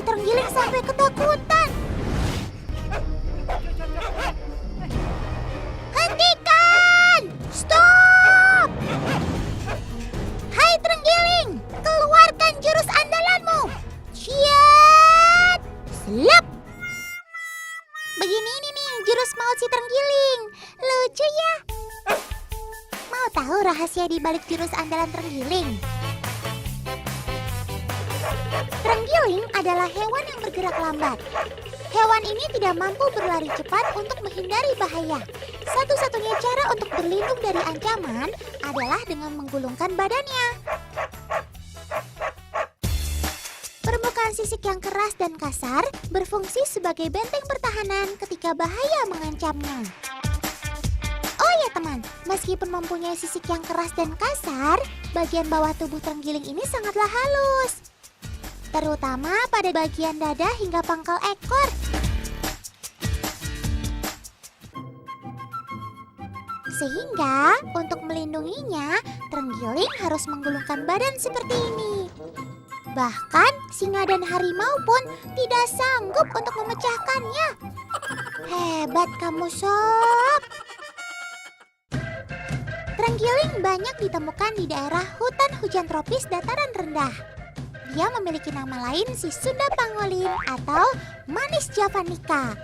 si terenggiling sampai ketakutan. Hentikan! Stop! Hai terenggiling, keluarkan jurus andalanmu. Ciat! Slap! Begini ini nih jurus maut si terenggiling. Lucu ya? Mau tahu rahasia di balik jurus andalan terenggiling? Terenggiling adalah hewan yang bergerak lambat. Hewan ini tidak mampu berlari cepat untuk menghindari bahaya. Satu-satunya cara untuk berlindung dari ancaman adalah dengan menggulungkan badannya. Permukaan sisik yang keras dan kasar berfungsi sebagai benteng pertahanan ketika bahaya mengancamnya. Oh ya teman, meskipun mempunyai sisik yang keras dan kasar, bagian bawah tubuh terenggiling ini sangatlah halus. Terutama pada bagian dada hingga pangkal ekor. Sehingga untuk melindunginya, terenggiling harus menggulungkan badan seperti ini. Bahkan singa dan harimau pun tidak sanggup untuk memecahkannya. Hebat kamu, Sob. Terenggiling banyak ditemukan di daerah hutan hujan tropis dataran rendah. Dia memiliki nama lain si Sunda pangolin atau manis javanica.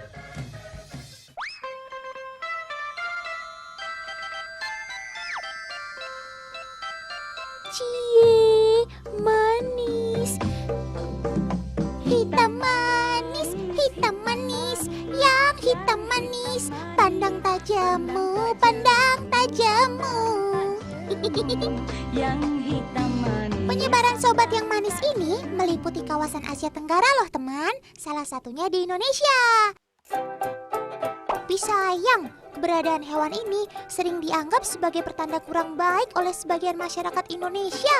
Cie, manis. Hitam manis, hitam manis, yang hitam manis. Pandang tajammu, pandang tajammu. Yang hitam manis. Penyebaran sobat yang manis ini meliputi kawasan Asia Tenggara loh teman, salah satunya di Indonesia. Tapi sayang, keberadaan hewan ini sering dianggap sebagai pertanda kurang baik oleh sebagian masyarakat Indonesia.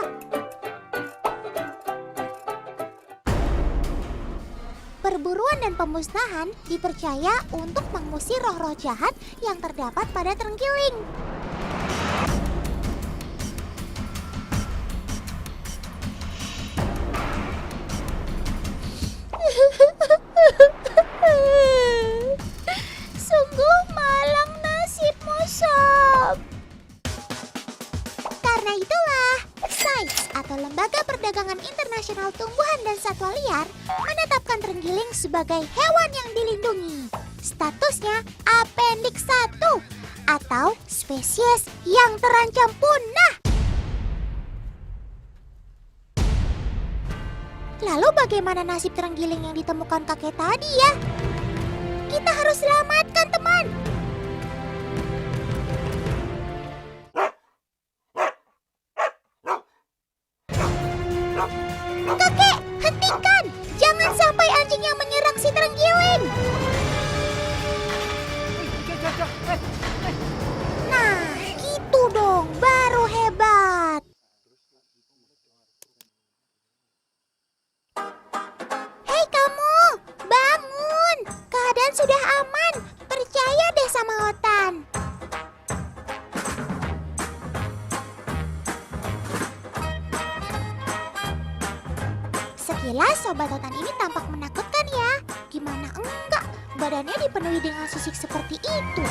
Perburuan dan pemusnahan dipercaya untuk mengusir roh-roh jahat yang terdapat pada terenggiling. Sungguh malang nasibmu, Sob. Karena itulah, SAIS atau Lembaga Perdagangan Internasional Tumbuhan dan Satwa Liar menetapkan terenggiling sebagai hewan yang dilindungi. Statusnya Appendix 1 atau spesies yang terancam punah. Lalu bagaimana nasib terenggiling yang ditemukan kakek tadi ya? Kita harus selamatkan teman. Kakek, hentikan! Jangan sampai anjingnya menyerang si terenggiling. Nah, gitu dong, baru hebat. Hei kamu, bangun! Keadaan sudah aman. Percaya deh sama Otan. Sekilas sobat Otan ini tampak menakutkan ya. Gimana enggak? Badannya dipenuhi dengan sisik seperti itu.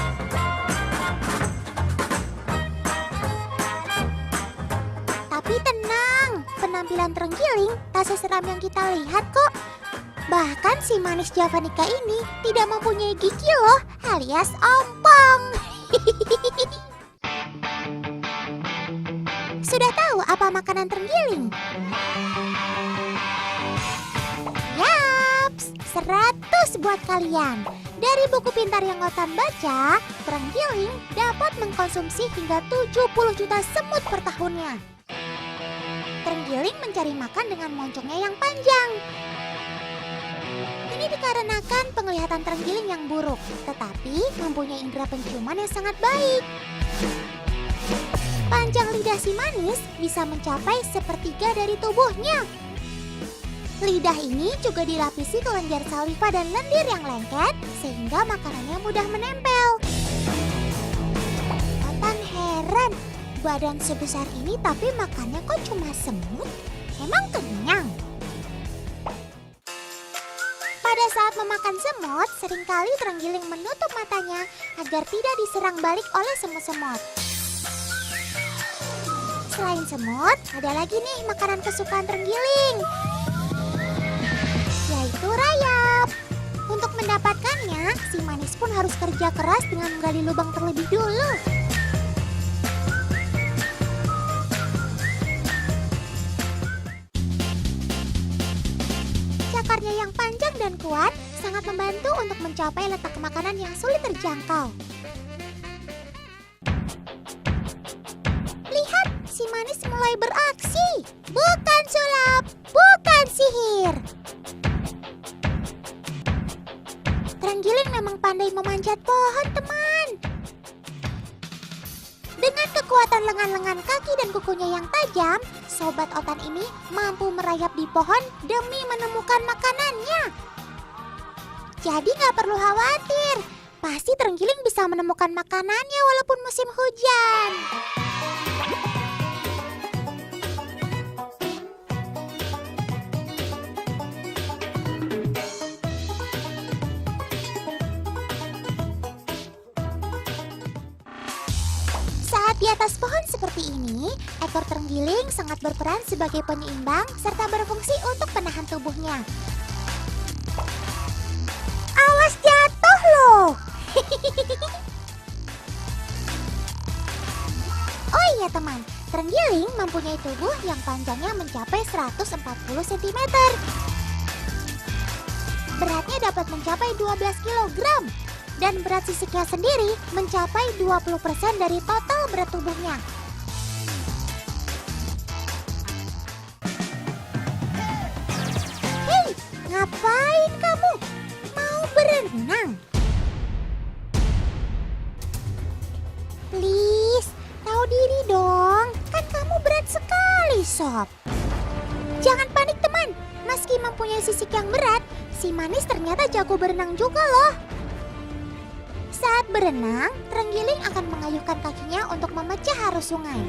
Tapi tenang, penampilan terenggiling tak seseram yang kita lihat kok. Bahkan si manis javanica ini tidak mempunyai gigi loh, alias ompong. Sudah tahu apa makanan terenggiling? Yaps, 100 buat kalian. Dari buku pintar yang Otan baca, terenggiling dapat mengkonsumsi hingga 70 juta semut per tahunnya. Terenggiling mencari makan dengan moncongnya yang panjang. Ini dikarenakan penglihatan terenggiling yang buruk, tetapi mempunyai indera penciuman yang sangat baik. Panjang lidah si manis bisa mencapai sepertiga dari tubuhnya. Lidah ini juga dilapisi kelenjar saliva dan lendir yang lengket, sehingga makanannya mudah menempel. Otan heran, badan sebesar ini tapi makannya kok cuma semut? Emang kenyang? memakan semut, seringkali terenggiling menutup matanya agar tidak diserang balik oleh semut-semut. Selain semut, ada lagi nih makanan kesukaan terenggiling, yaitu rayap. Untuk mendapatkannya, si manis pun harus kerja keras dengan menggali lubang terlebih dulu. Cakarnya yang panjang dan kuat sangat membantu untuk mencapai letak makanan yang sulit terjangkau. Lihat, si manis mulai beraksi. Bukan sulap, bukan sihir. Terenggiling memang pandai memanjat pohon, teman. Dengan kekuatan lengan-lengan kaki dan kukunya yang tajam, sobat otan ini mampu merayap di pohon demi menemukan makanannya. Jadi nggak perlu khawatir, pasti terenggiling bisa menemukan makanannya walaupun musim hujan. Saat di atas pohon seperti ini, ekor terenggiling sangat berperan sebagai penyeimbang serta berfungsi untuk menahan tubuhnya. Awas jatuh loh! Oh iya teman, terenggiling mempunyai tubuh yang panjangnya mencapai 140 cm. Beratnya dapat mencapai 12 kg. Dan berat sisiknya sendiri mencapai 20% dari total berat tubuhnya. Hei, ngapain kamu? Mau berenang? Please, tahu diri dong. Kan kamu berat sekali, Sob. Jangan panik teman. Meski mempunyai sisik yang berat, si manis ternyata jago berenang juga loh. Saat berenang, terenggiling akan mengayuhkan kakinya untuk memecah arus sungai.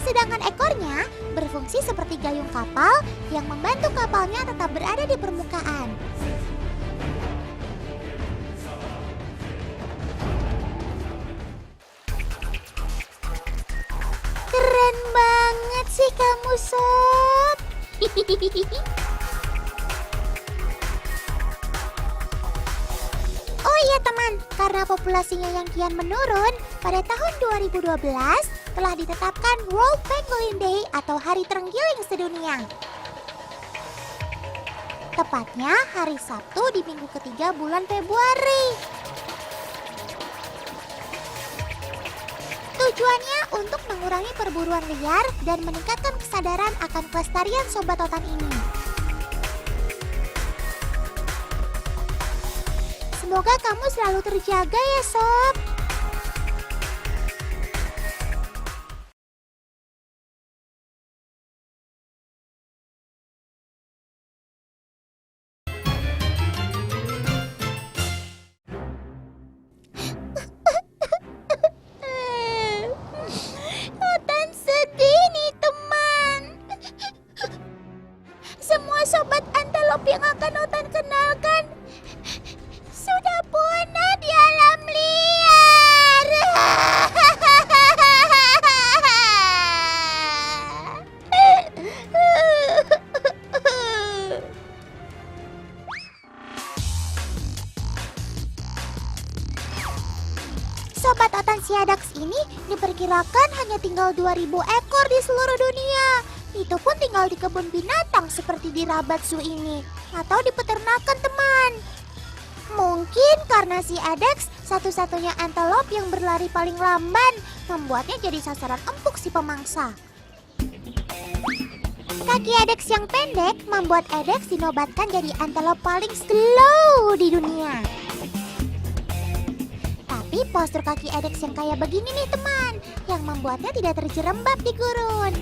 Sedangkan ekornya berfungsi seperti gayung kapal yang membantu kapalnya tetap berada di permukaan. Keren banget sih kamu, Sob. Oh iya teman, karena populasinya yang kian menurun, pada tahun 2012 telah ditetapkan World Pangolin Day atau Hari Terenggiling Sedunia. Tepatnya hari Sabtu di minggu ketiga bulan Februari. Tujuannya untuk mengurangi perburuan liar dan meningkatkan kesadaran akan kelestarian sobat otan ini. Semoga kamu selalu terjaga ya, Sob. Otan sedih nih, teman. Semua sobat antelop yang akan Otan kenalkan sudah punah di alam liar. Sobat otan siadax ini diperkirakan hanya tinggal 2.000 ekor di seluruh dunia. Itu pun tinggal di kebun binatang seperti di Rabat Zoo ini atau di peternakan teman. Mungkin karena si Adex satu-satunya antelop yang berlari paling lamban, membuatnya jadi sasaran empuk si pemangsa. Kaki Adex yang pendek membuat Adex dinobatkan jadi antelop paling slow di dunia. Tapi postur kaki Adex yang kayak begini nih teman, yang membuatnya tidak terjerembab di gurun.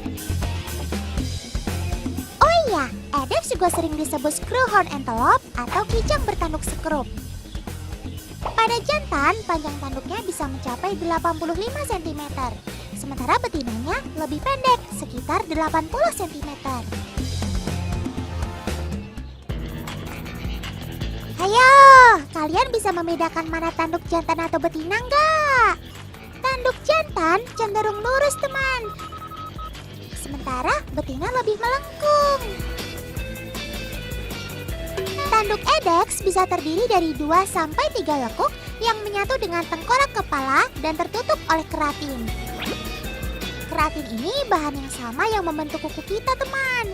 Oh iya, Adex juga sering disebut screwhorn antelope atau kijang bertanduk sekrup. Pada jantan, panjang tanduknya bisa mencapai 85 cm. Sementara betinanya lebih pendek, sekitar 80 cm. Ayo, kalian bisa membedakan mana tanduk jantan atau betina nggak? Tanduk jantan cenderung lurus, teman. Sementara betina lebih melengkung. Tanduk edex bisa terdiri dari 2-3 lekuk yang menyatu dengan tengkorak kepala dan tertutup oleh keratin. Keratin ini bahan yang sama yang membentuk kuku kita, teman.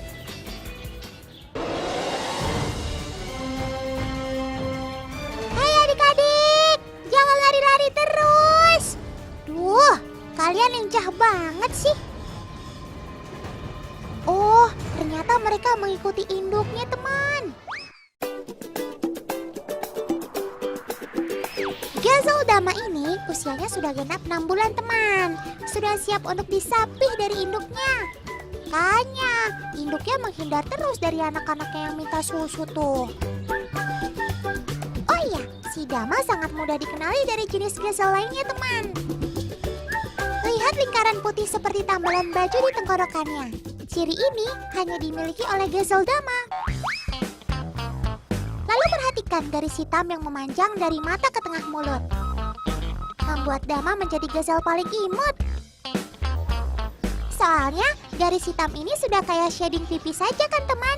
Hei adik-adik, jangan lari-lari terus. Duh, kalian lincah banget sih. Oh, ternyata mereka mengikuti induknya, teman. Gazelle Dama ini usianya sudah genap 6 bulan, teman. Sudah siap untuk disapih dari induknya. Makanya, induknya menghindar terus dari anak-anaknya yang minta susu tuh. Oh iya, si Dama sangat mudah dikenali dari jenis gazelle lainnya, teman. Lihat lingkaran putih seperti tambalan baju di tenggorokannya. Ciri ini hanya dimiliki oleh gazelle Dama. Lalu perhatikan garis hitam yang memanjang dari mata ke tengah mulut. Membuat Dama menjadi gazelle paling imut. Soalnya garis hitam ini sudah kayak shading pipi saja kan, teman?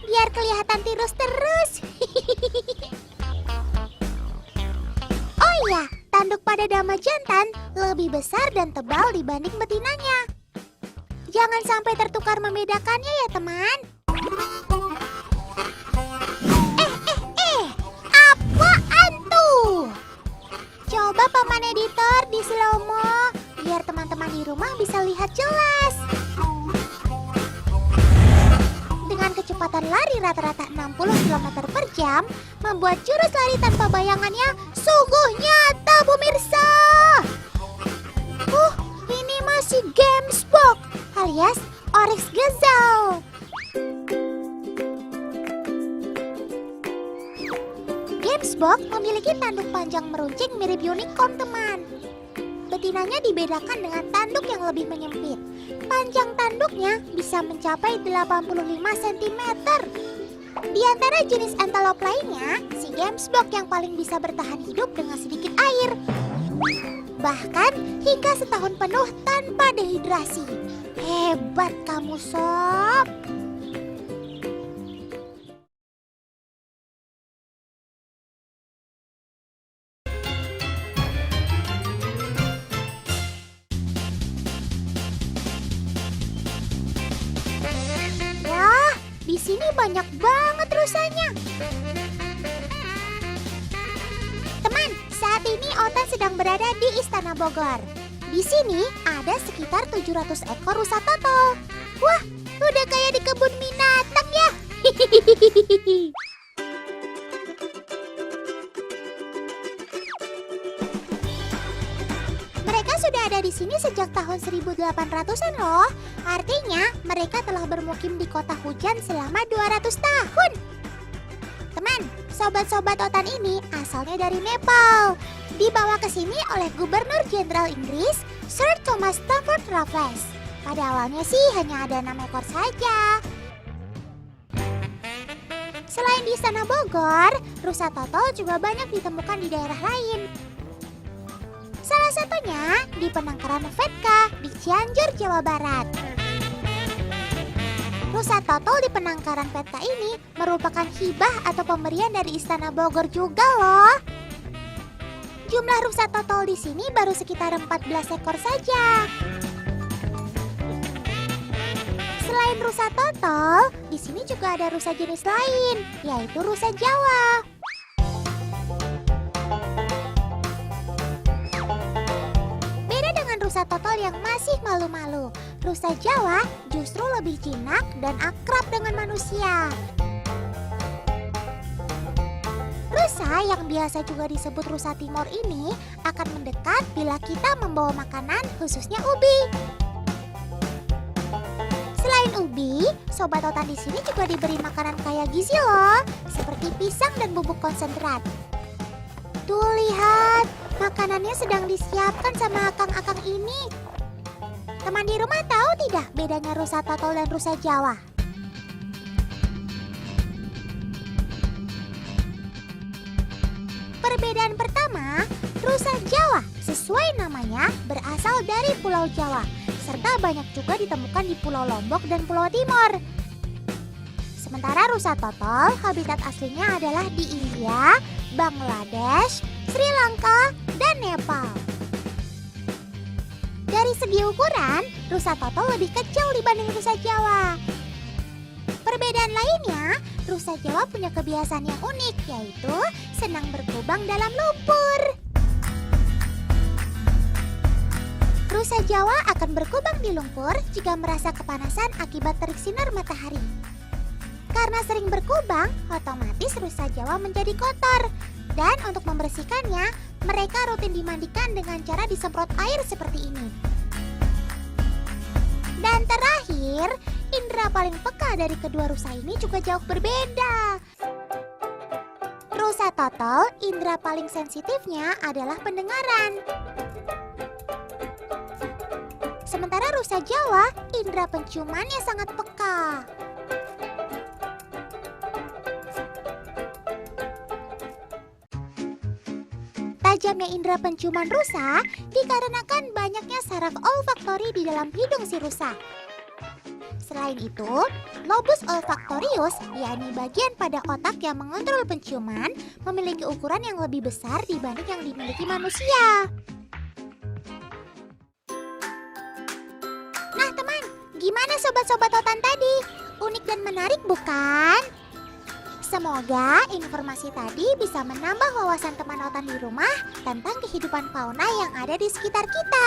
Biar kelihatan tirus terus. Oh iya, tanduk pada Dama jantan lebih besar dan tebal dibanding betinanya. Jangan sampai tertukar membedakannya ya, teman. Apaan tuh? Coba paman editor di slow-mo biar teman-teman di rumah bisa lihat jelas. Dengan kecepatan lari rata-rata 60 km per jam, membuat jurus lari tanpa bayangannya sungguh nyata, pemirsa. Ini masih Gamesbox alias Oryx Gazelle. Gamesbox memiliki tanduk panjang meruncing mirip unicorn, teman. Betinanya dibedakan dengan tanduk yang lebih menyempit. Panjang tanduknya bisa mencapai 85 cm. Di antara jenis antelope lainnya, si Gamesbox yang paling bisa bertahan hidup dengan sedikit air. Bahkan hingga setahun penuh tanpa dehidrasi. Hebat kamu, Sob. Wah, di sini banyak banget rusanya. Teman, saat ini Otan sedang berada di Istana Bogor. Di sini ada sekitar 700 ekor rusa total. Wah, udah kayak di kebun binatang ya. Mereka sudah ada di sini sejak tahun 1800-an loh. Artinya mereka telah bermukim di kota hujan selama 200 tahun. Teman, sobat-sobat Otan ini asalnya dari Nepal. Dibawa ke sini oleh Gubernur Jenderal Inggris Sir Thomas Stamford Raffles. Pada awalnya sih hanya ada 6 ekor saja. Selain di Istana Bogor, rusa total juga banyak ditemukan di daerah lain. Salah satunya di penangkaran Vetka di Cianjur, Jawa Barat. Rusa total di penangkaran Vetka ini merupakan hibah atau pemberian dari Istana Bogor juga loh. Jumlah rusa total di sini baru sekitar 14 ekor saja. Selain rusa total, di sini juga ada rusa jenis lain, yaitu rusa Jawa. Beda dengan rusa total yang masih malu-malu, rusa Jawa justru lebih jinak dan akrab dengan manusia. Rusa yang biasa juga disebut rusa timur ini akan mendekat bila kita membawa makanan, khususnya ubi. Selain ubi, sobat Otan di sini juga diberi makanan kaya gizi loh, seperti pisang dan bubuk konsentrat. Tuh lihat, makanannya sedang disiapkan sama akang-akang ini. Teman di rumah tahu tidak bedanya rusa total dan rusa Jawa? Perbedaan pertama, rusa Jawa sesuai namanya berasal dari Pulau Jawa, serta banyak juga ditemukan di Pulau Lombok dan Pulau Timur. Sementara rusa totol habitat aslinya adalah di India, Bangladesh, Sri Lanka, dan Nepal. Dari segi ukuran, rusa totol lebih kecil dibanding rusa Jawa. Perbedaan lainnya, rusa Jawa punya kebiasaan yang unik, yaitu senang berkubang dalam lumpur. Rusa Jawa akan berkubang di lumpur jika merasa kepanasan akibat terik sinar matahari. Karena sering berkubang, otomatis rusa Jawa menjadi kotor. Dan untuk membersihkannya, mereka rutin dimandikan dengan cara disemprot air seperti ini. Dan terakhir, indera paling peka dari kedua rusa ini juga jauh berbeda. Rusa totol, indera paling sensitifnya adalah pendengaran. Sementara rusa Jawa, indera penciumannya sangat peka. Tajamnya indera penciuman rusa dikarenakan banyaknya saraf olfaktori di dalam hidung si rusa. Selain itu, lobus olfaktorius, yakni bagian pada otak yang mengontrol penciuman, memiliki ukuran yang lebih besar dibanding yang dimiliki manusia. Nah teman, gimana sobat-sobat Otan tadi? Unik dan menarik bukan? Semoga informasi tadi bisa menambah wawasan teman Otan di rumah tentang kehidupan fauna yang ada di sekitar kita.